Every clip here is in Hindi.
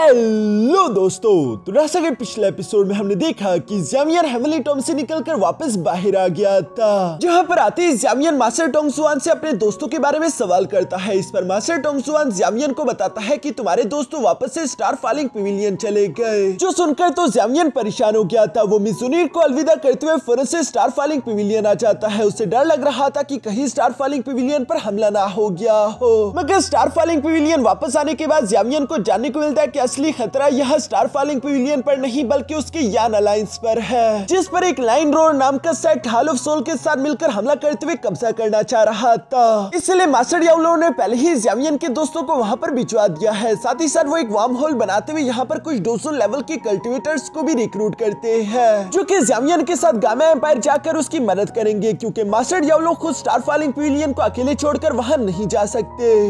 हेलो दोस्तों, तो जैसा कि पिछले एपिसोड में हमने देखा कि ज़्यामियन हेवनली टॉम से निकलकर वापस बाहर आ गया था, जहां पर आते ही ज़्यामियन मास्टर टोंगसुआन से अपने दोस्तों के बारे में सवाल करता है। इस पर मास्टर टोंगसुआन ज़्यामियन को बताता है कि तुम्हारे दोस्त वापस से स्टार फॉलिंग पवेलियन चले गए। जो सुनकर तो ज़्यामियन परेशान हो गया था। वो मिज़ुनीर को अलविदा करते हुए फौरन से स्टार फॉलिंग पवेलियन आ जाता है। उसे डर लग रहा था कि कहीं स्टार फॉलिंग पवेलियन पर हमला ना हो गया हो, मगर स्टार फॉलिंग पवेलियन वापस आने के बाद ज़्यामियन को जानने को मिलता है कि असली खतरा यह स्टार फॉलिंग पवेलियन पर नहीं बल्कि उसके यान अलायंस पर है, जिस पर एक लाइन रोर नाम का सेट हाल ऑफ सोल के साथ मिलकर हमला करते हुए कब्जा करना चाह रहा था। इसलिए मास्टर याओलो ने पहले ही ज़्यामियन के दोस्तों को वहां पर भिजवा दिया है। साथ ही साथ वो एक वार्म होल बनाते हुए यहाँ पर कुछ 200 लेवल के कल्टिवेटर्स को भी रिक्रूट करते हैं, जो कि ज़्यामियन के साथ गामा एम्पायर जाकर उसकी मदद करेंगे, क्योंकि मास्टर याओलो खुद स्टार फॉलिंग पवेलियन को अकेले छोड़कर वहां नहीं जा सकते।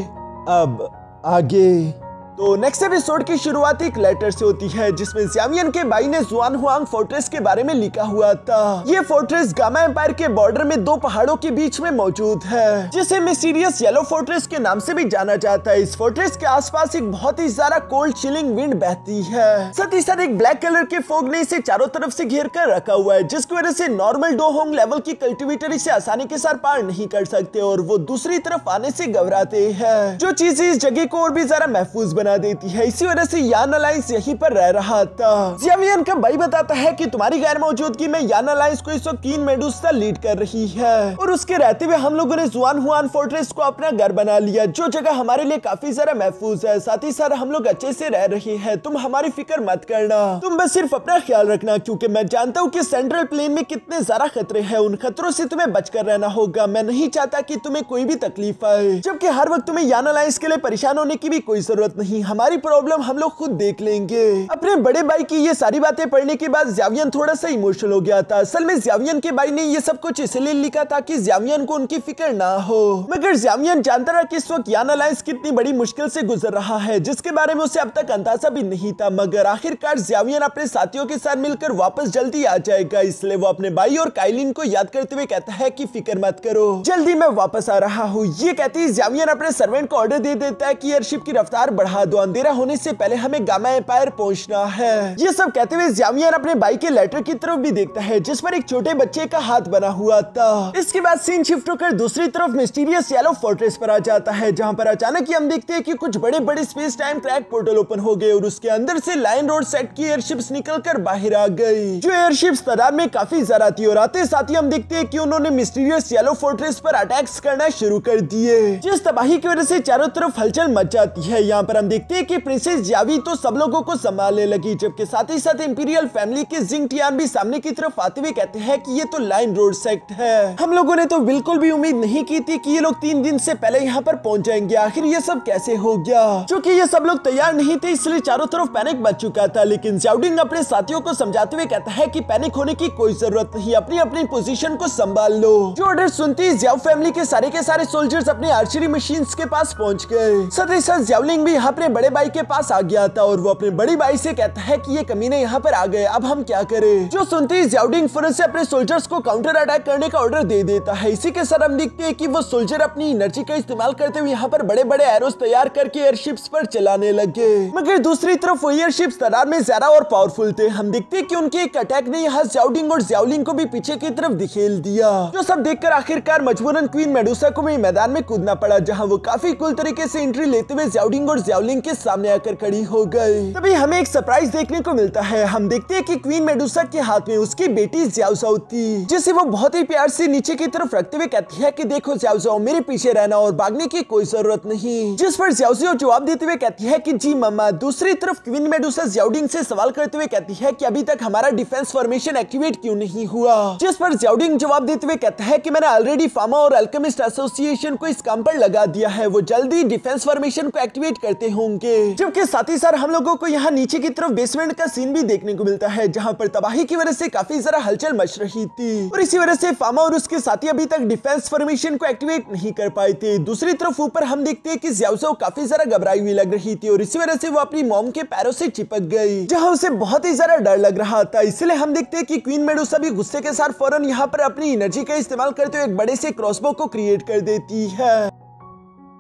अब आगे तो नेक्स्ट एपिसोड की शुरुआत एक लेटर से होती है, जिसमें ज़्यामियन के भाई ने जुआन हुआंग फोर्ट्रेस के बारे में लिखा हुआ था। ये फोर्ट्रेस गामा एम्पायर के बॉर्डर में दो पहाड़ों के बीच में मौजूद है, जिसे मिस्टीरियस येलो फोर्ट्रेस के नाम से भी जाना जाता है। इस फोर्ट्रेस के आसपास एक बहुत ही ज्यादा कोल्ड चिलिंग विंड बहती है। साथ ही साथ एक ब्लैक कलर के फोग ने इसे चारों तरफ से घेर कर रखा हुआ है, जिसकी वजह से नॉर्मल डोहोंग लेवल की कल्टिवेटर इसे आसानी के साथ पार नहीं कर सकते और वो दूसरी तरफ आने से घबराते हैं, जो चीज इस जगह को और भी ज्यादा महफूज बना देती है। इसी वजह से यान अलायंस यहीं पर रह रहा था। ज़्यामियन का भाई बताता है कि तुम्हारी गैर मौजूदगी में यान अलायंस को इस वक्त क्वीन मेडुसा लीड कर रही है, और उसके रहते हुए हम लोगों ने जुआन हुआन फोर्ट्रेस को अपना घर बना लिया, जो जगह हमारे लिए काफी ज्यादा महफूज है। साथ ही साथ हम लोग अच्छे से रह रहे हैं। तुम हमारी फिक्र मत करना, तुम बस सिर्फ अपना ख्याल रखना, क्योंकि मैं जानता हूँ कि सेंट्रल प्लेन में कितने ज्यादा खतरे हैं। उन खतरों से तुम्हें बचकर रहना होगा। मैं नहीं चाहता कि तुम्हें कोई भी तकलीफ आए, जबकि हर वक्त तुम्हें यान अलायंस के लिए परेशान होने की भी कोई जरूरत नहीं। हमारी प्रॉब्लम हम लोग खुद देख लेंगे। अपने बड़े भाई की ये सारी बातें पढ़ने के बाद ज़्यामियन थोड़ा सा इमोशनल हो गया था। असल में ज़्यामियन के भाई ने ये सब कुछ इसलिए लिखा था कि ज़्यामियन को उनकी फिक्र ना हो, मगर ज़्यामियन जानता रहा कि इस वक्त यान अलायंस कितनी बड़ी मुश्किल से गुजर रहा है, जिसके बारे में उसे अब तक अंदाजा भी नहीं था। मगर आखिरकार ज़्यामियन अपने साथियों के साथ मिलकर वापस जल्दी आ जाएगा। इसलिए वो अपने भाई और काइलिन को याद करते हुए कहता है कि फिक्र मत करो, जल्दी मैं वापस आ रहा हूँ। ये कहते ही ज़्यामियन अपने सर्वेंट को ऑर्डर दे देता है कि एयरशिप की रफ्तार बढ़ा दो, अंधेरा होने से पहले हमें गामा एम्पायर पहुंचना है। ये सब कहते हुए ज़्यामियन अपने भाई के लेटर की तरफ भी देखता है, जिस पर एक छोटे बच्चे का हाथ बना हुआ था। इसके बाद सीन शिफ्ट होकर दूसरी तरफ मिस्टीरियस येलो फोर्ट्रेस पर आ जाता है, जहां पर अचानक ही हम देखते हैं कि कुछ बड़े बड़े space time crack portal open हो गए और उसके अंदर से लाइन रोड सेट की एयरशिप्स निकलकर बाहर आ गई, जो एयरशिप्स तादाद में काफी ज्यादा थी। और आते साथ ही हम देखते हैं कि उन्होंने मिस्टीरियस येलो फोर्ट्रेस पर अटैक्स करना शुरू कर दिए, जिस तबाही की वजह से चारों तरफ हलचल मच जाती है। यहाँ पर हम देखते हैं कि प्रिंसेस जावी तो सब लोगों को संभालने लगी, जबकि साथ ही साथ इंपीरियल फैमिली के जिंग टियान भी सामने की तरफ आते हुए कहते हैं कि ये तो लाइन रोड सेक्ट है। हम लोगों ने तो बिल्कुल भी उम्मीद नहीं की थी कि ये लोग 3 दिन से पहले यहाँ पर पहुंच जाएंगे। आखिर ये सब कैसे हो गया? क्योंकि ये सब लोग तैयार नहीं थे, इसलिए चारों तरफ पैनिक मच चुका था। लेकिन ज़्याओडिंग अपने साथियों को समझाते हुए कहता है कि पैनिक होने की कोई जरूरत नहीं, अपनी अपनी पोजीशन को संभाल लो। जो ऑर्डर सुनती ही ज़्याओ फैमिली के सारे सोल्जर्स अपने आर्चरी मशीन के पास पहुंच गए। साथ ही साथ ज़्याओलिंग भी यहाँ अपने बड़े भाई के पास आ गया था और वो अपने बड़ी भाई से कहता है कि ये कमीने यहाँ पर आ गए, अब हम क्या करें? जो सुनते ही ज़्याओडिंग फौरन से अपने सोल्जर्स को काउंटर अटैक करने का ऑर्डर दे देता है। इसी के साथ हम देखते हैं कि वो सोल्जर अपनी एनर्जी का इस्तेमाल करते हुए यहाँ पर बड़े बड़े एरोस तैयार करके एयरशिप्स पर चलाने लगे, मगर दूसरी तरफ वो एयरशिप्स तादाद में ज्यादा और पावरफुल थे। हम देखते हैं कि उनके एक अटैक ने यहाँ ज़्याओडिंग और ज़्याओलिंग को भी पीछे की तरफ धकेल दिया, जो सब देखकर आखिरकार मजबूरन क्वीन मेडुसा को भी मैदान में कूदना पड़ा, जहाँ वो काफी कूल तरीके से एंट्री लेते हुए ज़्याओडिंग और ज़्याओलिंग के सामने आकर खड़ी हो गई। तभी हमें एक सरप्राइज देखने को मिलता है। हम देखते हैं कि क्वीन मेडुसा के हाथ में उसकी बेटी ज़्याओज़ाओ थी, जिसे वो बहुत ही प्यार से नीचे की तरफ रखते हुए कहती है कि देखो ज़्याओज़ाओ, मेरे पीछे रहना और भागने की कोई जरूरत नहीं। जिस पर ज़्याओज़ाओ जवाब देते हुए कहती है कि जी मम्मा। दूसरी तरफ क्वीन मेडुसा ज़्याओडिंग से सवाल करते हुए कहती है कि अभी तक हमारा डिफेंस फॉर्मेशन एक्टिवेट क्यों नहीं हुआ, जिस पर ज़्याओडिंग जवाब देते हुए कहता है कि मैंने ऑलरेडी फार्मा और अल्केमिस्ट एसोसिएशन को इस काम पर लगा दिया है, वो जल्दी डिफेंस फॉर्मेशन को एक्टिवेट करते होंगे। जबकि साथ ही साथ हम लोगों को यहाँ नीचे की तरफ बेसमेंट का सीन भी देखने को मिलता है, जहाँ पर तबाही की वजह से काफी जरा हलचल मच रही थी और इसी वजह से फार्मा और उसके साथी अभी तक डिफेंस फॉर्मेशन को एक्टिवेट नहीं कर पाए थे। दूसरी तरफ ऊपर हम देखते हैं कि ज़्याओज़ाओ काफी जरा घबराई हुई लग रही थी और इसी वजह से वो अपनी मॉम के पैरों से चिपक गई, जहाँ उसे बहुत ही ज्यादा डर लग रहा था। इसलिए हम देखते हैं कि क्वीन मेडुसा भी गुस्से के साथ फौरन यहाँ पर अपनी एनर्जी का इस्तेमाल करते हुए एक बड़े से क्रॉसबो को क्रिएट कर देती है।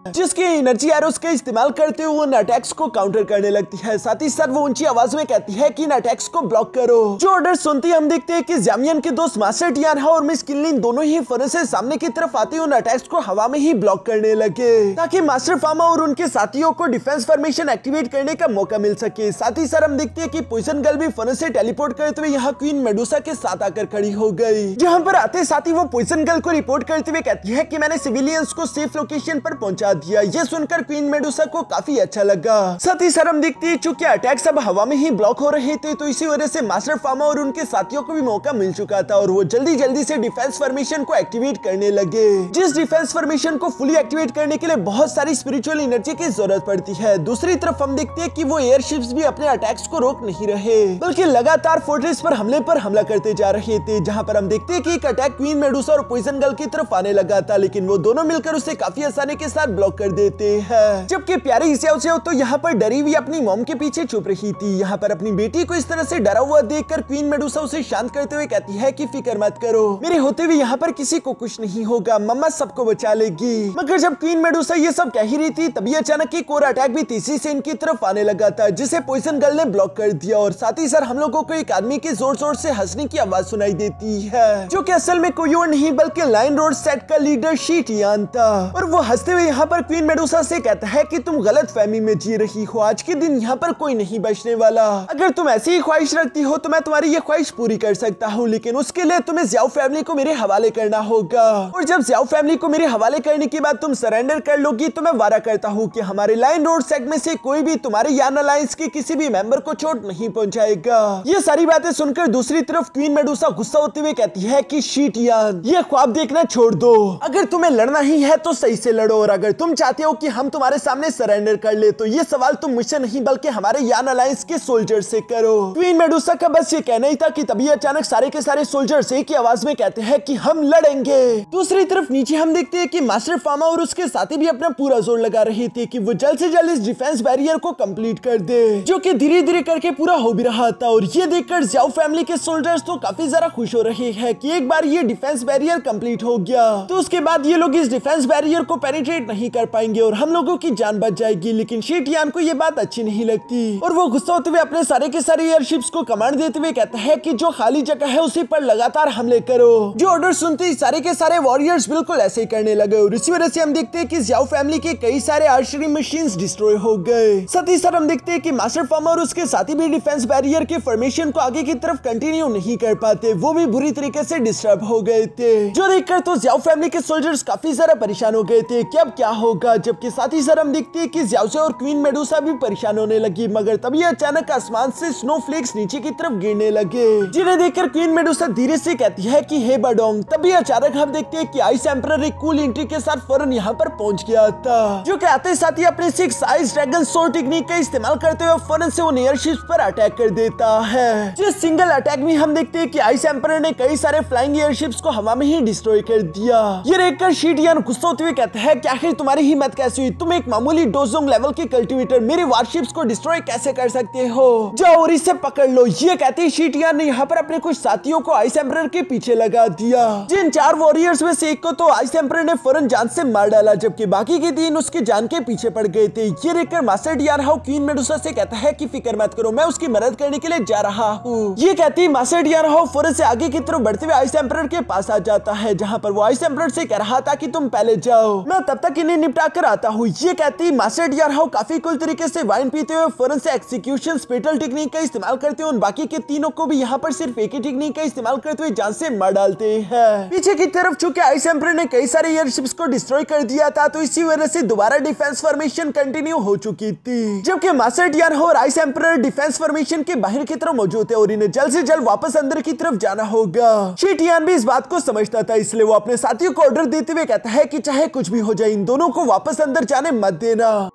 जिसके एनर्जी एरोस का इस्तेमाल करते हुए उन अटैक्स को काउंटर करने लगती है। साथ ही साथ वो ऊंची आवाज में कहती है कि इन अटैक्स को ब्लॉक करो। जो ऑर्डर सुनते ही हम देखते हैं कि ज़ामियन के दोस्त मास्टर टियानहा और मिस किनलिन दोनों ही फौरन से सामने की तरफ आते उन अटैक्स को हवा में ही ब्लॉक करने लगे ताकि मास्टर फार्मा और उनके साथियों को डिफेंस फॉर्मेशन एक्टिवेट करने का मौका मिल सके। साथ ही साथ हम देखते हैं कि पॉइजन गर्ल भी फौरन से टेलीपोर्ट करते हुए यहाँ क्वीन मेडुसा के साथ आकर खड़ी हो गई। जहाँ पर आते साथ ही वो पॉइजन गर्ल को रिपोर्ट करते हुए कहती है कि मैंने सिविलियंस को सेफ लोकेशन पर पहुंचा दिया। ये सुनकर क्वीन मेडुसा को काफी अच्छा लगा। साथ ही साथ हम देखते हैं चूंकि अटैक्स अब हवा में ही ब्लॉक हो रहे थे तो इसी वजह से मास्टर फार्मा और उनके साथियों को भी मौका मिल चुका था और वो जल्दी से डिफेंस फॉर्मेशन को एक्टिवेट करने लगे। जिस डिफेंस फॉर्मेशन को फुली एक्टिवेट करने के लिए बहुत सारी स्पिरिचुअल एनर्जी की जरूरत पड़ती है। दूसरी तरफ हम देखते हैं कि वो एयरशिप्स भी अपने अटैक्स को रोक नहीं रहे बल्कि लगातार फोर्ट्रेस पर हमला करते जा रहे थे। जहां पर हम देखते हैं कि एक अटैक क्वीन मेडुसा और पॉइजन गर्ल की तरफ आने लगा था लेकिन वो दोनों मिलकर उसे काफी आसानी के साथ ब्लॉक कर देते हैं। जबकि प्यारी xiao तो यहाँ पर डरी हुई अपनी मॉम के पीछे छुप रही थी। यहाँ पर अपनी बेटी को इस तरह से डरा हुआ देखकर क्वीन मेडुसा उसे शांत करते हुए कहती है कि फिक्र मत करो, मेरे होते हुए यहाँ पर किसी को कुछ नहीं होगा, मम्मा सबको बचा लेगी। मगर जब क्वीन मेडुसा ये सब कह ही रही थी तभी अचानक एक और अटैक भी तीसरी से इनकी तरफ आने लगा था जिसे पॉइजन गर्ल ने ब्लॉक कर दिया और साथ ही साथ हम लोगों को एक आदमी के जोर से हंसने की आवाज सुनाई देती है जो कि असल में कोई और नहीं बल्कि लाइन रोड सेट का लीडर शी टियान था। और वो हंसते हुए यहाँ पर क्वीन मेडुसा से कहता है कि तुम गलत फहमी में जी रही हो, आज के दिन यहाँ पर कोई नहीं बचने वाला। अगर तुम ऐसी ही ख्वाहिश रखती हो तो मैं तुम्हारी ये ख्वाहिश पूरी कर सकता हूँ लेकिन उसके लिए तुम्हें ज़ियाओ फैमिली को मेरे हवाले करना होगा और जब ज़ियाओ फैमिली को मेरे हवाले करने के बाद तुम सरेंडर कर लोगी तो मैं वादा करता हूँ कि हमारे लाइन रोड सेट में से कोई भी तुम्हारे यान अलायंस के किसी भी मेंबर को चोट नहीं पहुंचाएगा। ये सारी बातें सुनकर दूसरी तरफ क्वीन मेडुसा गुस्सा होते हुए कहती है कि शी टियान ये ख्वाब देखना छोड़ दो, अगर तुम्हें लड़ना ही है तो सही से लड़ो और अगर तुम चाहते हो कि हम तुम्हारे सामने सरेंडर कर ले तो ये सवाल तुम मुझसे नहीं बल्कि हमारे यान अलायंस के सोल्जर से करो। क्वीन मेडुसा का बस ये कहना ही था कि तभी अचानक सारे के सारे सोल्जर्स एक ही आवाज में कहते हैं कि हम लड़ेंगे। दूसरी तरफ नीचे हम देखते हैं कि मास्टर फार्मा और उसके साथी भी अपना पूरा जोर लगा रहे थे कि वो जल्द से जल्द इस डिफेंस बैरियर को कंप्लीट कर दे जो कि धीरे धीरे करके पूरा हो भी रहा था। और ये देखकर ज़ियाओ फैमिली के सोल्जर्स तो काफी ज्यादा खुश हो रहे हैं कि एक बार ये डिफेंस बैरियर कंप्लीट हो गया तो उसके बाद ये लोग इस डिफेंस बैरियर को पेनिट्रेट नहीं कर पाएंगे और हम लोगों की जान बच जाएगी। लेकिन शी टियान को ये बात अच्छी नहीं लगती और वो गुस्सा होते हुए अपने सारे के सारे एयरशिप्स को कमांड देते हुए कहता है कि जो खाली जगह है उसी पर लगातार हमले करो। जो ऑर्डर सुनते ही सारे के सारे वॉरियर्स बिल्कुल ऐसे ही करने लगे और इसी वजह से हम देखते हैं कि ज़ियाओ फैमिली के कई सारे आर्चरी मशीन्स डिस्ट्रॉय हो गए। साथ ही साथ हम देखते हैं कि मास्टर फार्मा और उसके साथी भी डिफेंस बैरियर के फॉर्मेशन को आगे की तरफ कंटिन्यू नहीं कर पाते, वो भी बुरी तरीके से डिस्टर्ब हो गए थे। जो देखकर तो ज़ियाओ फैमिली के सोल्जर्स काफी ज्यादा परेशान हो गए थे कि अब क्या होगा। जबकि साथ ही साथ हम देखते हैं कि ज़ियाओ और क्वीन मेडुसा भी परेशान होने लगी मगर तभी अचानक आसमान से स्नोफ्लेक्स नीचे की तरफ गिरने लगे जिन्हें देखकर क्वीन मेडुसा धीरे से कहती है कि हे बडोंग। तभी अचानक हम देखते हैं कि आइस एम्परर एक कूल एंट्री के साथ फौरन यहाँ पर पहुंच गया था जो कि आते साथ ही अपने 6 आइस ड्रैगन सोर्ड टेक्निक का इस्तेमाल करते हुए फौरन से उन एयरशिप्स पर अटैक कर देता है। जिस सिंगल अटैक में हम देखते हैं कि आइस एम्परर ने कई सारे फ्लाइंग एयरशिप्स को हवा में ही डिस्ट्रॉय कर दिया। ये देखकर शी टियान गुस्सा होते हुए कहता है कि आखिर तुम्हारी हिम्मत कैसे हुई, तुम एक मामूली डोजोंग लेवल के कल्टीवेटर मेरे वारशिप्स को डिस्ट्रॉय कैसे कर सकते हो, जाओ और इसे पकड़ लो। ये कहते ही शी टियान ने यहाँ पर अपने कुछ साथियों को आइस एम्परर के पीछे लगा दिया। जिन 4 वॉरियर्स में से एक को तो आइस एम्परर ने फौरन जान से मार डाला जबकि बाकी के 3 उसकी जान के पीछे पड़ गए थे। ये देखकर मास्टर टियानहा क्वीन मेडुसा से कहता है कि फिक्र मत करो, मैं उसकी मदद करने के लिए जा रहा हूँ। ये कहती मास्टर टियानहा फौरन से आगे की तरफ बढ़ते हुए आइस एम्परर के पास आ जाता है जहाँ पर वो आइस एम्परर से कह रहा था कि तुम पहले जाओ, मैं तब तक इन्हें निपटा कर आता हूँ। ये कहती मास्टर टियानहा काफी कुल तरीके से वाइन पीते हुए फौरन से एक्सिक्यूशन स्पेटल टेक्निक का इस्तेमाल करते हुए उन बाकी के तीनों को भी यहाँ पर सिर्फ एक ही टेक्निक का इस्तेमाल करते हुए जान से मार डालते हैं। पीछे की तरफ चूंकि आइस एम्परर ने कई सारे एयरशिप्स को डिस्ट्रॉय कर दिया था तो इसी वजह से दोबारा डिफेंस फॉर्मेशन कंटिन्यू हो चुकी थी जबकि मास्टर टियानहा और आइस एम्परर डिफेंस फॉर्मेशन के बाहर की तरफ मौजूद थे और इन्हें जल्द से जल्द वापस अंदर की तरफ जाना होगा। शी टियान भी इस बात को समझता था इसलिए वो अपने साथियों को ऑर्डर देते हुए कहता है कि चाहे कुछ भी हो जाए इन दोनों को वापस अंदर जाने मत देना।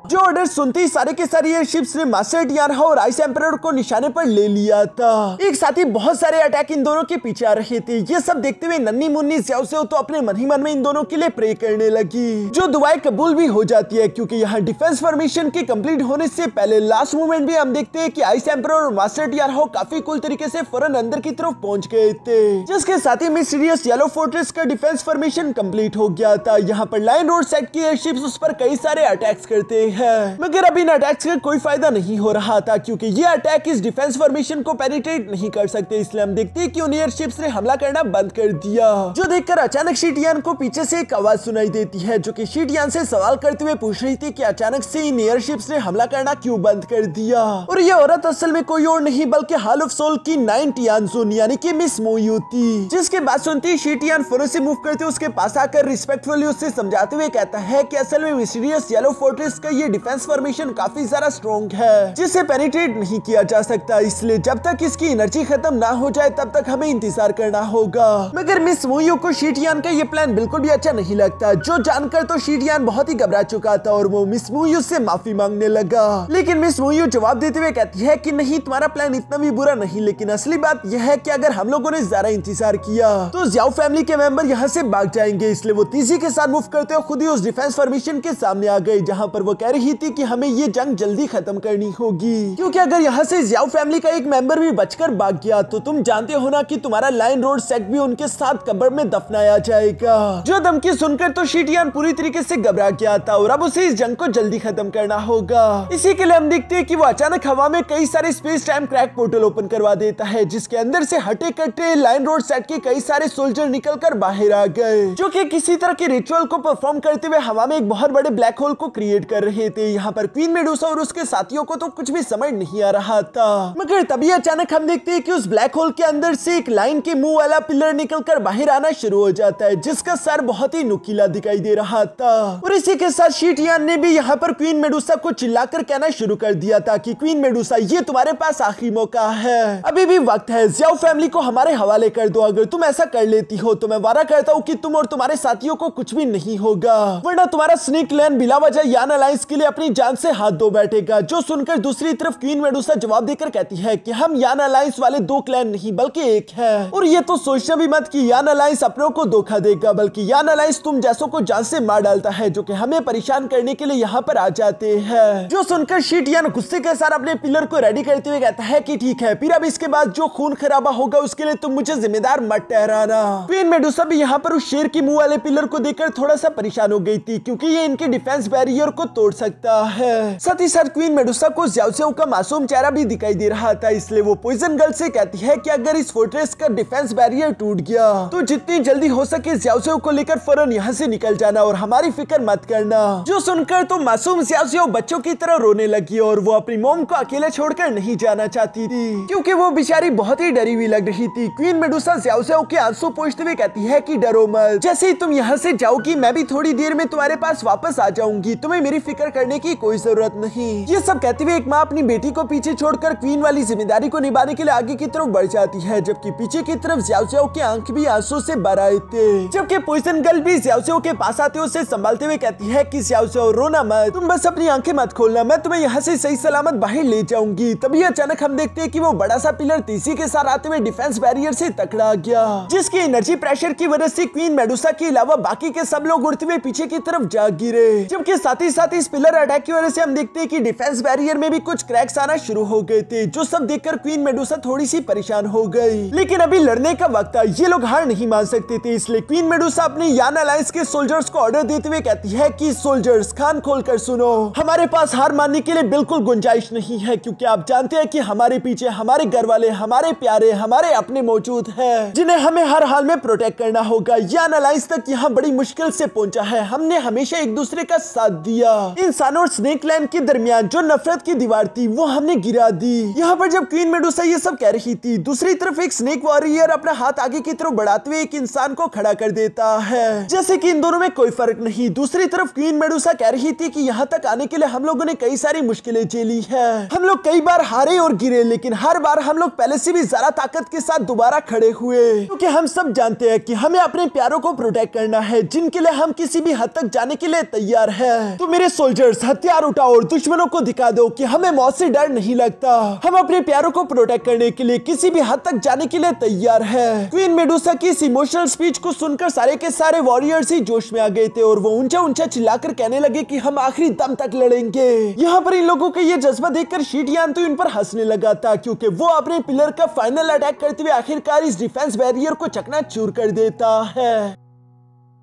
जो ऑर्डर सुनते ही सारे के सारे एयरशिप्स ने मास्टर टियानहा और आइस एम्परर को निशाने पर ले लिया था। एक साथ ही बहुत सारे अटैक इन दोनों के पीछे आ रहे थे। ये सब देखते हुए नन्ही मुन्नी ज़्याओ सेओ तो अपने मन ही मन में इन दोनों के लिए प्रे करने लगी, जो दुआएं कबूल भी हो जाती है, क्योंकि यहाँ डिफेंस फॉर्मेशन के कंप्लीट होने से पहले लास्ट मोमेंट भी हम देखते हैं कि आइस एम्परर और मास्टर टियानहा काफी कूल तरीके से फौरन अंदर की तरफ पहुंच गए थे, जिसके साथ ही मिस्टीरियस येलो फोर्ट्रेस का डिफेंस फॉर्मेशन कंप्लीट हो गया था। यहाँ पर लाइन रोड सेट की एयरशिप्स उस पर कई सारे अटैक्स करते हैं, मगर अब इन अटैक्स का कोई फायदा नहीं हो रहा था, क्योंकि ये अटैक इस डिफेंस फॉर्मेशन को पेनिट्रेट नहीं कर सकते। इसलिए हम देखते हैं कि उन एयरशिप्स ने हमला करना बंद कर दिया, जो देखकर अचानक शी टियान को पीछे से एक आवाज सुनाई देती है, जो कि शी टियान से सवाल करते हुए पूछ रही थी कि अचानक से इन एयरशिप्स ने हमला करना क्यों बंद कर दिया। और ये औरत असल में कोई और नहीं बल्कि हाल ऑफ सोल की 9 टियानजुन यानी कि मिस मोयू थी, जिसके बात सुनती ही शी टियान फौरन से मूव करते उसके पास आकर रिस्पेक्टफुली उससे समझाते हुए कहता है कि असल में मिस्टीरियस येलो फोर्ट्रेस का ये डिफेंस फॉर्मेशन काफी ज्यादा स्ट्रॉन्ग है, जिसे पेनिट्रेट नहीं किया जा सकता, इसलिए जब तक इसकी एनर्जी खत्म ना हो जाए तब तक हमें इंतजार करना होगा। मगर मिस मोयू को शी टियान का ये प्लान बिल्कुल भी अच्छा नहीं लगता, जो जानकर तो शी टियान बहुत ही घबरा चुका था और वो मिस मोयू से माफी मांगने लगा। लेकिन मिस मोयू जवाब देते हुए कहती है कि नहीं, तुम्हारा प्लान इतना भी बुरा नहीं, लेकिन असली बात यह है कि अगर हम लोगों ने ज्यादा इंतजार किया तो ज़्याओ फैमिली के मेंबर यहाँ से भाग जाएंगे। इसलिए वो तेजी के साथ मूव करते हुए खुद ही उस डिफेंस फॉर्मेशन के सामने आ गई, जहाँ पर वो कह रही थी कि हमें ये जंग जल्दी खत्म करनी होगी, क्योंकि अगर यहाँ से ज़्याओ फैमिली का एक मेंबर भी बचकर भाग गया तो तुम जानते हो ना कि तुम्हारा लाइन रोड सेक्ट भी उनके साथ कब्र में दफनाया जाएगा। जो धमकी सुनकर तो शी टियान पूरी तरीके से घबरा गया था और अब उसे इस जंग को जल्दी खत्म करना होगा। इसी के लिए हम देखते हैं कि वो अचानक हवा में कई सारे space time crack portal open करवा देता है, जिसके अंदर से हटे कटे लाइन रोड सेट के कई सारे सोल्जर निकलकर बाहर आ गए, जो कि किसी तरह के रिचुअल को परफॉर्म करते हुए हवा में एक बहुत बड़े ब्लैक होल को क्रिएट कर रहे थे। यहाँ पर क्वीन मेडुसा और उसके साथियों को तो कुछ भी समझ नहीं आ रहा था, मगर तभी अचानक हम देखते हैं कि उस ब्लैक होल के अंदर से एक लाइन के मुंह वाला पिलर निकलकर बाहर आना शुरू हो जाता है, जिसका सर बहुत ही नुकीला दिखाई दे रहा था। और इसी के साथ शी टियान ने भी यहाँ पर क्वीन मेडुसा को चिल्लाकर कहना शुरू कर दिया था कि क्वीन मेडुसा, ये तुम्हारे पास आखिरी मौका है, अभी भी वक्त है, ज़्याओ फैमिली को हमारे हवाले कर दो। अगर तुम ऐसा कर लेती हो तो मैं वादा करता हूँ कि तुम और तुम्हारे साथियों को कुछ भी नहीं होगा, वरना तुम्हारा स्नेक क्लैन बिला वजह यान अलायंस के लिए अपनी जान से हाथ धो बैठेगा। जो सुनकर दूसरी तरफ क्वीन मेडुसा जवाब देकर कहती है कि हम यान अलायंस वाले 2 क्लैन नहीं बल्कि एक है, और ये तो सोचना भी मत कि यान अलायंस अपनों को धोखा देगा, बल्कि यान अलायंस तुम जैसों को जान से मार डालता है, जो कि हमें परेशान करने के लिए यहाँ पर आ जाते हैं। जो सुनकर शी टियान गुस्से के साथ अपने पिलर को रेडी करते हुए कहता है कि ठीक है, फिर अब इसके बाद जो खून खराबा होगा उसके लिए तुम मुझे जिम्मेदार मत ठहराना। क्वीन मेडुसा भी यहाँ पर उस शेर की मुंह वाले पिलर को देखकर थोड़ा सा परेशान हो गई थी, क्योंकि ये इनके डिफेंस बैरियर को तोड़ सकता है। साथ ही साथ क्वीन मेडुसा को ज़्याओ सेओ का मासूम चेहरा भी दिखाई दे रहा था, इसलिए वो पॉइजन गर्ल से कहती है कि अगर इस फोर्ट्रेस का डिफेंस बैरियर टूट गया तो जितनी जल्दी हो सके ज़्याओ सेओ को लेकर फौरन यहाँ से निकल जाना और हमारी फिक्र मत करना। जो सुनकर तो मासूम ज़्याओ सेओ बच्चों की तरह रोने लगी और वो अपनी मॉम को अकेले छोड़कर नहीं जाना चाहती थी, क्योंकि वो बेचारी बहुत ही डरी हुई लग रही थी। क्वीन मेडुसा ज़्याओ सेओ के आंसू पोंछते हुए कहती है कि डरो मत, जैसे ही तुम यहाँ से जाओगी मैं भी थोड़ी देर में तुम्हारे पास वापस आ जाऊंगी, तुम्हें मेरी फिक्र करने की कोई जरूरत नहीं। ये सब कहते हुए एक माँ अपनी बेटी को पीछे छोड़कर क्वीन वाली जिम्मेदारी को निभाने के लिए आगे की तरफ बढ़ जाती है, जबकि पीछे की तरफ ज़्याओ सेओ के आंख भी आंसू से भर आए थे। जबकि पॉइजन गर्ल भी ज़्याओ सेओ के पास आते उसे संभालते हुए कहती है कि ज़्याओ सेओ रोना मत, तुम बस अपनी आंखें मत खोलना, मैं तुम्हें यहाँ से सही सलामत बाहर ले जाऊंगी। तभी अचानक हम देखते हैं कि वो बड़ा सा पिलर तेजी के साथ आते हुए डिफेंस बैरियर से टकरा गया, जिसकी एनर्जी प्रेशर की वजह से क्वीन मेडुसा के अलावा बाकी के सब लोग उड़ते हुए पीछे की तरफ जा गिरे। जबकि साथ ही इस पिलर अटैक की वजह से हम देखते हैं कि डिफेंस बैरियर में भी कुछ क्रैक्स आना शुरू हो गए थे, जो सब देखकर क्वीन मेडुसा थोड़ी सी परेशान हो गई। लेकिन अभी लड़ने का वक्त था, ये लोग हार नहीं मान सकते थे, इसलिए क्वीन मेडुसा अपने यान अलायंस के सोल्जर्स को ऑर्डर देते हुए कहती है कि सोल्जर्स कान खोलकर सुनो, हमारे पास हार मानने के लिए बिल्कुल गुंजाइश नहीं है, क्योंकि आप जानते हैं कि हमारे पीछे हमारे घर वाले, हमारे प्यारे, हमारे अपने मौजूद हैं, जिन्हें हमें हर हाल में प्रोटेक्ट करना होगा। यान अलायंस तक यहाँ बड़ी मुश्किल से पहुंचा है, हमने हमेशा एक दूसरे का साथ दिया। इंसानों और स्नेक लैंड के दरमियान जो नफरत की दीवार थी वो हमने गिरा दी। यहाँ पर जब क्वीन मेडुसा ये सब कह रही थी, दूसरी तरफ एक स्नेक वॉरियर अपना हाथ आगे की तरफ बढ़ाते हुए एक इंसान को खड़ा कर देता है, जैसे कि इन दोनों में कोई फर्क नहीं। दूसरी तरफ क्वीन मेडुसा कह रही थी कि यहाँ तक आने के लिए हम लोगों ने कई सारी मुश्किलें झेली है, हम लोग कई बार हारे और गिरे, लेकिन हर बार हम लोग पहले से भी ज्यादा ताकत के साथ दोबारा खड़े हुए, क्योंकि हम सब जानते हैं कि हमें अपने प्यारों को प्रोटेक्ट करना है, जिनके लिए हम किसी भी हद तक जाने के लिए तैयार है। तो मेरे सोल्जर सोल्जर्स हथियार उठाओ और दुश्मनों को दिखा दो कि हमें मौत से डर नहीं लगता, हम अपने प्यारों को प्रोटेक्ट करने के लिए किसी भी हद तक जाने के लिए तैयार है। क्वीन मेडुसा की इस इमोशनल स्पीच को सुनकर सारे के सारे वॉरियर्स ही जोश में आ गए थे और वो ऊंचा ऊंचा चिल्लाकर कहने लगे कि हम आखिरी दम तक लड़ेंगे। यहाँ पर इन लोगों का ये जज्बा देखकर शीटियान तो इन पर हंसने लगा था, क्योंकि वो अपने पिलर का फाइनल अटैक करते हुए आखिरकार इस डिफेंस बैरियर को चकनाचूर कर देता है,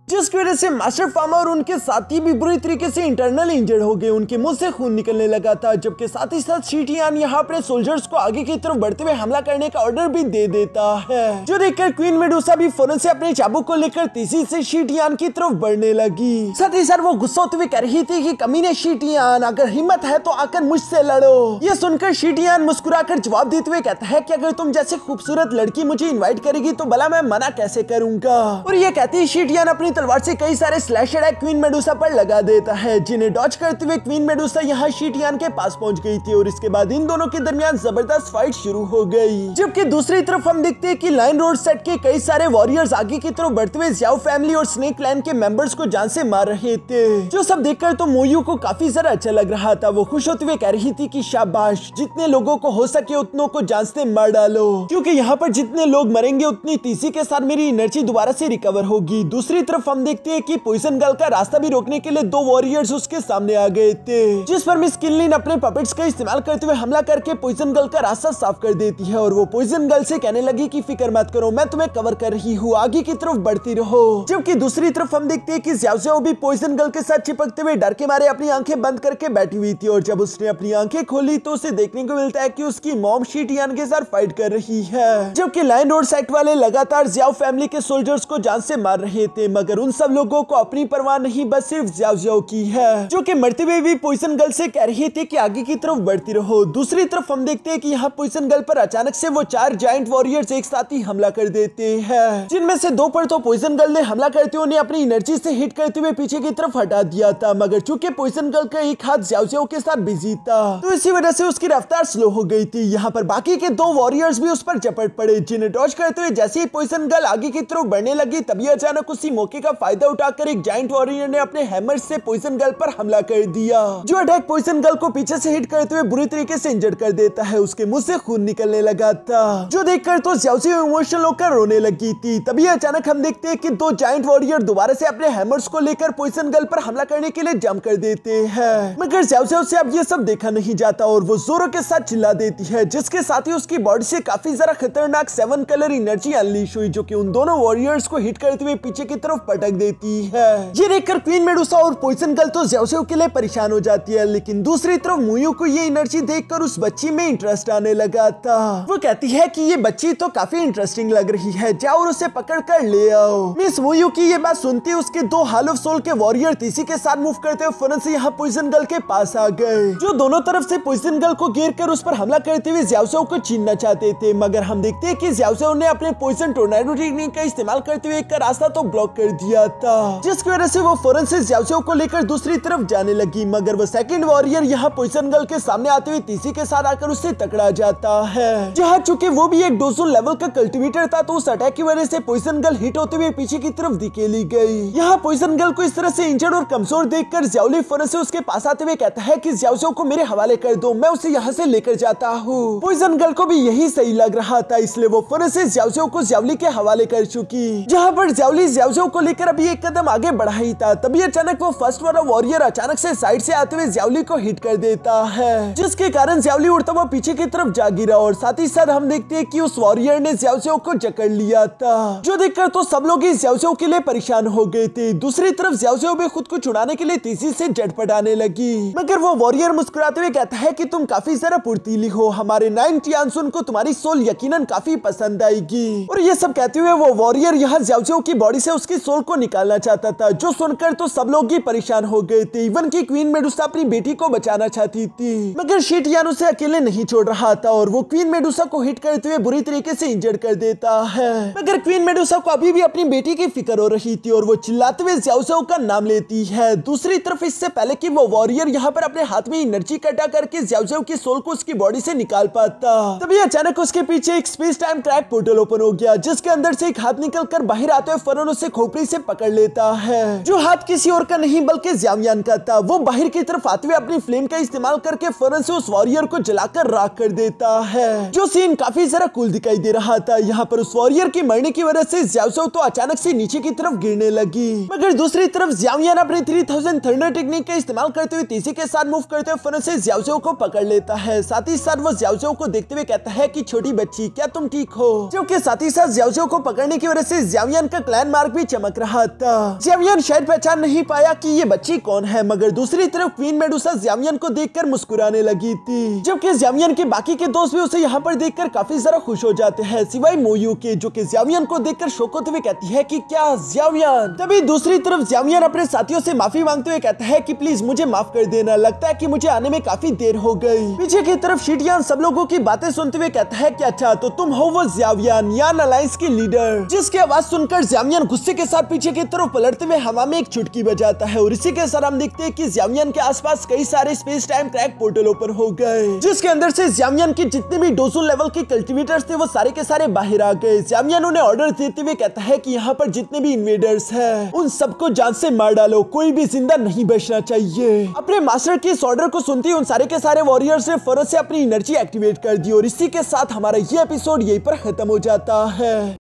जिसकी वजह से मास्टर फार्मा और उनके साथी भी बुरी तरीके से इंटरनल इंजर्ड हो गए। उनके मुंह से खून निकलने लगा था, जबकि साथ ही साथ शीटियान यहाँ अपने सोल्जर्स को आगे की तरफ बढ़ते हुए हमला करने का ऑर्डर भी दे देता है, जो देखकर क्वीन मेडुसा भी फौरन से अपने चाबुक को लेकर तेजी से शीटियान की तरफ बढ़ने लगी। साथ ही साथ वो गुस्सा होते हुए कह रही थी कि कमीने शीटियान, अगर हिम्मत है तो आकर मुझसे लड़ो। ये सुनकर शीटियान मुस्कुराकर जवाब देते हुए कहता है कि अगर तुम जैसे खूबसूरत लड़की मुझे इन्वाइट करेगी तो भला मैं मना कैसे करूंगा। और ये कहती शीटियान अपनी तलवार से कई सारे स्लैश अटैक क्वीन मेडुसा पर लगा देता है, जिन्हें डॉज करते हुए क्वीन मेडुसा यहाँ शीटियान के पास पहुंच गई थी और इसके बाद इन दोनों के दरमियान जबरदस्त फाइट शुरू हो गई। जबकि दूसरी तरफ हम देखते हैं कि लाइन रोड सेट के कई सारे वॉरियर्स आगे की तरफ बढ़ते हुए ज़्याओ फैमिली और स्नेक क्लैन के मेंबर्स को जान से मार रहे थे, जो सब देखकर तो मोयू को काफी ज्यादा अच्छा लग रहा था। वो खुश होते हुए कह रही थी कि शाबाश, जितने लोगों को हो सके उतनों को जान से मार डालो, क्योंकि यहाँ पर जितने लोग मरेंगे उतनी तेजी के साथ मेरी एनर्जी दोबारा से रिकवर होगी। दूसरी तरफ हम देखते हैं कि पॉइजन गर्ल का रास्ता भी रोकने के लिए दो वॉरियर्स उसके सामने आ गए थे, जिस पर मिस किनलिन अपने पपेट्स का इस्तेमाल करते हुए हमला करके पॉइजन गर्ल का रास्ता साफ कर देती है और वो पॉइजन गर्ल से कहने लगी कि फिक्र मत करो, मैं तुम्हें कवर कर रही हूँ, आगे की तरफ बढ़ती रहो। जबकि दूसरी तरफ हम देखते हैं कि ज़्याओ ज़्याओ भी पॉइजन गर्ल के साथ चिपकते हुए डर के मारे अपनी आंखें बंद करके बैठी हुई थी, और जब उसने अपनी आंखें खोली तो उसे देखने को मिलता है कि उसकी मॉम शीटियान के साथ फाइट कर रही है। जबकि लाइन रोड सेक्ट वाले लगातार ज़्याओ फैमिली के सोल्जर्स को जान से मार रहे थे, मगर उन सब लोगों को अपनी परवाह नहीं बस सिर्फ ज़्याओ ज़्याओ की है, जो कि मरते हुए भी पॉइजन गर्ल से कह रही थी कि आगे की तरफ बढ़ती रहो। दूसरी तरफ हम देखते हैं कि यहाँ पॉइजन गर्ल पर अचानक से वो 4 जायंट वॉरियर्स एक साथ ही हमला कर देते हैं, जिनमें से 2 पर तो पॉइजन गर्ल ने हमला करते हुए उन्हें अपनी एनर्जी से हिट करते हुए पीछे की तरफ हटा दिया था, मगर चूंकि पॉइजन गर्ल का एक हाथ ज़्याओ ज़्याओ के साथ बिजी था तो इसी वजह से उसकी रफ्तार स्लो हो गई थी। यहाँ पर बाकी के 2 वॉरियर्स भी उस पर झपट पड़े, जिन्हें डॉज करते हुए जैसे ही पॉइजन गर्ल आगे की तरफ बढ़ने लगी तभी अचानक उसी मौके का फायदा उठाकर एक जायंट वॉरियर ने अपने हैमर से पॉइजन गर्ल पर हमला कर दिया, जो अटैक पॉइजन गर्ल को पीछे से हिट करते हुए बुरी तरीके से इंजर्ड कर देता है। उसके मुंह से खून निकलने लगा था, जो देखकर तो ज़्याओ ज़्याओ इमोशनल होकर रोने लगी थी। तभी अचानक हम देखते हैं कि 2 जायंट वॉरियर दोबारा से अपने हैमर्स को लेकर पॉइजन गर्ल पर हमला करने के लिए जंप कर देते हैं, मगर ज़्याओ ज़्याओ से अब ये सब देखा नहीं जाता और वो जोरों के साथ चिल्ला देती है, जिसके साथ ही उसकी बॉडी से काफी ज्यादा खतरनाक 7 कलर एनर्जी अनलीश हुई, जो कि उन दोनों वॉरियर्स को हिट करते हुए पीछे की तरफ पटक देती है। ये देखकर क्वीन मेडुसा और पॉइजन गर्ल तो ज़्याओ ज़्याओ के लिए परेशान हो जाती है, लेकिन दूसरी तरफ मोयू को ये एनर्जी देखकर उस बच्ची में इंटरेस्ट आने लगा था। वो कहती है कि ये बच्ची तो काफी इंटरेस्टिंग लग रही है, जाओ और उसे पकड़ कर ले आओ। मिस मोयू की ये बात सुनते ही उसके 2 हाल ऑफ सोल के वॉरियर तीसी के साथ मूव करते हुए फौरन से यहाँ पॉइजन गर्ल के पास आ गए, जो दोनों तरफ से पॉइजन गर्ल को घेर कर उस पर हमला करते हुए ज़्याओ ज़्याओ को छीनना चाहते थे, मगर हम देखते हैं कि ज़्याओ ज़्याओ ने अपने पॉइजन टोर्नेडो टेक्निक का इस्तेमाल करते हुए एक का रास्ता तो ब्लॉक कर दिया था, जिसकी वजह से वो फौरन से ज़्याओ ज़्याओ को लेकर दूसरी तरफ जाने लगी, मगर वो सेकंड वॉरियर यहाँ पॉइजन गर्ल के सामने आते हुए तीसी के साथ आकर उससे टकरा जाता है। जहाँ चूंकि वो भी एक डोजो लेवल का कल्टिवेटर था तो उस अटैक की वजह से पॉइजन गर्ल हिट होते हुए पीछे की तरफ धकेली गई। यहाँ पॉइजन गर्ल को इस तरह से इंजर्ड और कमजोर देखकर ज़्याओली फौरन से उसके पास आते हुए कहता है कि ज़्याओ ज़्याओ को मेरे हवाले कर दो, मैं उसे यहाँ से लेकर जाता हूँ। पॉइजन गर्ल को भी यही सही लग रहा था, इसलिए वो फौरन से ज़्याओ ज़्याओ को ज़्याओली के हवाले कर चुकी। जहाँ पर ज़्याओली ज़्याओ ज़्याओ को लेकर अभी एक कदम आगे बढ़ा ही था, तभी अचानक वो फर्स्ट वाला वॉरियर अचानक से साइड से आते हुए ज़्याओली को हिट कर देता है, जिसके कारण ज़्याओली उड़ता हुआ पीछे की तरफ जा गिरा और साथ ही साथ हम देखते हैं कि उस वॉरियर ने ज़्याओ ज़्याओ को जकड़ लिया था, जो देखकर तो सब लोग ही ज़्याओ ज़्याओ के लिए परेशान हो गए थे। दूसरी तरफ ज़्याओ ज़्याओ भी खुद को छुड़ाने के लिए तेजी से झटपटाने लगी, मगर वो वॉरियर मुस्कुराते हुए कहता है कि तुम काफी ज्यादा फुर्तीली हो, हमारे 9 टियानसुन को तुम्हारी सोल यकीनन काफी पसंद आएगी। और ये सब कहते हुए वो वॉरियर यहाँ ज़्याओ ज़्याओ की बॉडी से उसकी सोल को निकालना चाहता था, जो सुनकर तो सब लोग ही परेशान हो गए थे। इवन की क्वीन मेडुसा अपनी बेटी को बचाना चाहती थी, मगर शीटियान उसे अकेले नहीं छोड़ रहा था और वो क्वीन मेडुसा को हिट करते हुए बुरी तरीके से इंजर्ड कर देता है। मगर क्वीन मेडुसा को अभी भी अपनी बेटी की फिक्र हो रही थी और वो चिल्लाते हुए ज़्याओ ज़्याओ का नाम लेती है। दूसरी तरफ इससे पहले कि वो वॉरियर यहाँ पर अपने हाथ में एनर्जी इकट्ठा करके ज़्याओ ज़्याओ की सोल को उसकी बॉडी से निकाल पाता, तभी अचानक उसके पीछे एक space time track portal open हो गया, जिसके अंदर से एक हाथ निकल कर बाहर आते हुए फौरन उसे खोपड़ी से पकड़ लेता है। जो हाथ किसी और का नहीं बल्कि ज़्यामियान का था। वो बाहर की तरफ आते हुए अपनी फ्लेम का इस्तेमाल करके फौरन से उस वॉरियर को जलाकर राख कर देता है। जो सीन काफी जरा कूल दिखाई दे रहा था। यहाँ पर उस वॉरियर के मरने की वजह से ज़्याओ ज़्याओ तो अचानक से नीचे की तरफ गिरने लगी, मगर दूसरी तरफ ज़्यामियान अपने 3000 थंडर टेक्निक का इस्तेमाल करते हुए तेजी के साथ मूव करते हुए फौरन से ज़्याओ ज़्याओ को पकड़ लेता है। साथ ही साथ वो ज़्याओ ज़्याओ को देखते हुए कहता है कि छोटी बच्ची, क्या तुम ठीक हो? जबकि साथ ही साथ ज़्याओ ज़्याओ को पकड़ने की वजह से ज़्यामियान का क्लैन मार्क भी चमक रहा था। ज़्यामियान शायद पहचान नहीं पाया कि ये बच्ची कौन है, मगर दूसरी तरफ क्वीन मेडुसा ज़्यामियान को देखकर मुस्कुराने लगी थी। जबकि ज़्यामियान के बाकी के दोस्त भी उसे यहाँ पर देखकर काफी जरा खुश हो जाते हैं, सिवाय मोयू के, जो कि ज़्यामियान को देखकर शौक होते हुए कहती है कि क्या ज़्यामियान। तभी दूसरी तरफ ज़्यामियान अपने साथियों से माफी मांगते हुए कहता है कि प्लीज मुझे माफ कर देना, लगता है कि मुझे आने में काफी देर हो गई। पीछे की तरफ शीटियान सब लोगों की बातें सुनते हुए कहता है कि अच्छा तो तुम हो वो ज़्यामियान, यान अलायंस की लीडर। जिसकी आवाज सुनकर ज़्यामियान गुस्से के साथ पीछे की तरफ पलटते हुए हवा में एक चुटकी बजाता है और इसी के साथ हम देखते हैं कि ज़्यामियान के आसपास कई सारे space time crack portal open हो गए, जिसके अंदर से ज़्यामियान की जितने भी डोजन लेवल के कल्टीवेटर्स थे वो सारे के सारे बाहर आ गए। ज़्यामियान उन्हें ऑर्डर देते हुए कहता है कि यहाँ पर जितने भी इन्वेडर्स हैं उन सबको जान से मार डालो, कोई भी जिंदा नहीं बचना चाहिए। अपने मास्टर के इस ऑर्डर को सुनते ही उन सारे के सारे वॉरियर्स ने फौरन से अपनी एनर्जी एक्टिवेट कर दी और इसी के साथ हमारा ये एपिसोड यहीं पर खत्म हो जाता है।